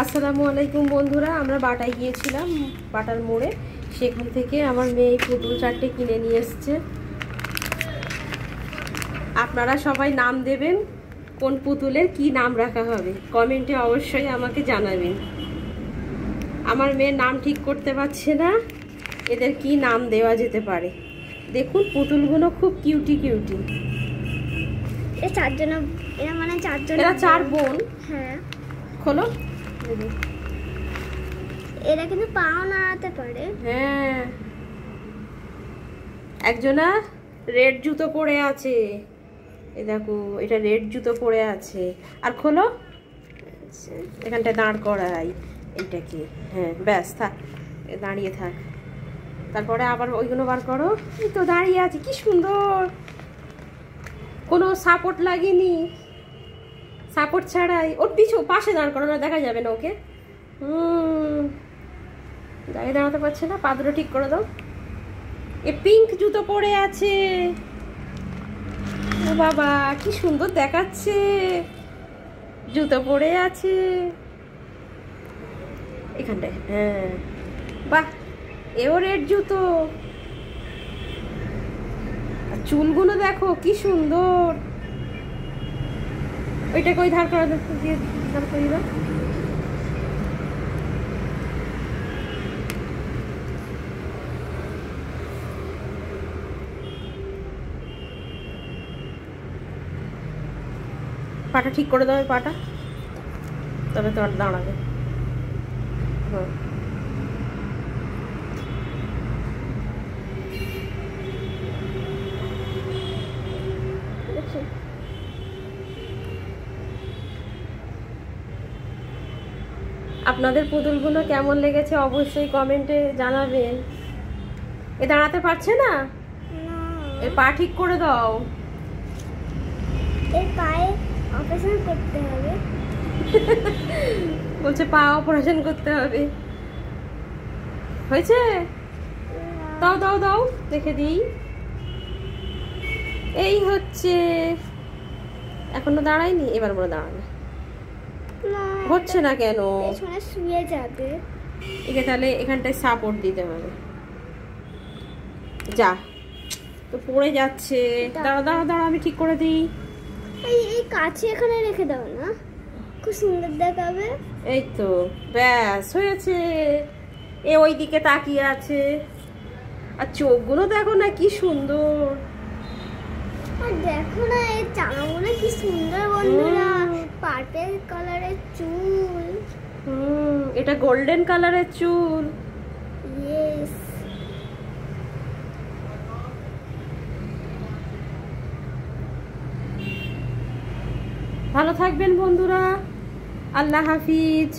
আসসালামু আলাইকুম বন্ধুরা, আমরা বাটায় গিয়েছিলাম, বাটার মোড়ে। সেখান থেকে আমার মেয়ে পুতুল 4টে কিনে নিয়ে এসছে। আপনারা সবাই নাম দেবেন, কোন পুতুলের কি নাম রাখা হবে কমেন্টে অবশ্যই আমাকে জানাবেন। আমার মেয়ের নাম ঠিক করতে পারছে না, এদের কি নাম দেওয়া যেতে পারে। দেখুন পুতুলগুলো খুব কিউটি কিউটি। এরা মানে চারজন, এরা 4 বোন। হ্যাঁ, খোলো। এরা কিন্তু পাও নাড়াতে পারে। হ্যাঁ, একজনা রেড জুতো পরে আছে, এই দেখো এটা রেড জুতো পরে আছে। আর খোলো, এখানটা দাঁড় করাই এইটাকে। হ্যাঁ ব্যাস, থাক, দাঁড়িয়ে থাক। তারপরে আবার ওইগুলো বার করো। এই তো দাঁড়িয়ে আছে, কি সুন্দর, কোনো সাপোর্ট লাগেনি, সাপোর্ট ছাড়াই। ওর পাশে দাঁড় করো, না দেখা যাবে না ওকে। দাঁড়িয়ে দাঁড়াতে পারছে না, পা দুটো ঠিক করে দাও। এ পিঙ্ক জুতো পরে আছে, ও বাবা কি সুন্দর দেখাচ্ছে, জুতো পরে আছে এখানটায়। হ্যাঁ বাহ, এও রেড জুতো। আর চুলগুলো দেখো কি সুন্দর। ওইটাকে ওই ধার করা দিয়ে ধার করিয়ে দাও। পাটা ঠিক করে দাও, পাটা, তবে তোমার দাঁড়াবে। হ্যাঁ, আপনাদের পুতুলগুলো কেমন লেগেছে অবশ্যই কমেন্টে জানাবেন। এ দাঁড়াতে পারছে না, এর পা ঠিক করে দাও। এর পায়ে অপারেশন করতে হবে। বলছে পা অপারেশন করতে হবে। হয়েছে, দাও দাও দাও, দেখে দিই। এই হচ্ছে, এখনো দাঁড়ায়নি, এবার মনে দাঁড়াবে। হচ্ছে না কেন? শুয়ে যাবে। একে তাহলে এখানটায় সাপোর্ট দিতে হবে। যা, তো পড়ে যাচ্ছে। দাঁড়া দাঁড়া দাঁড়া, আমি ঠিক করে দিই। এই কাছে এখানে রেখে দাও না, খুব সুন্দর দেখাবে। এই তো ব্যাস হয়েছে। এ ওই দিকে তাকিয়ে আছে, আর চোখগুলো দেখো না কি সুন্দর। আর দেখো না এই জামাগুলো কি সুন্দর বন্ধুরা, পার্পল কালারের চুল। এটা গোল্ডেন কালারের চুল। ইয়েস। ভালো থাকবেন বন্ধুরা, আল্লাহ হাফিজ।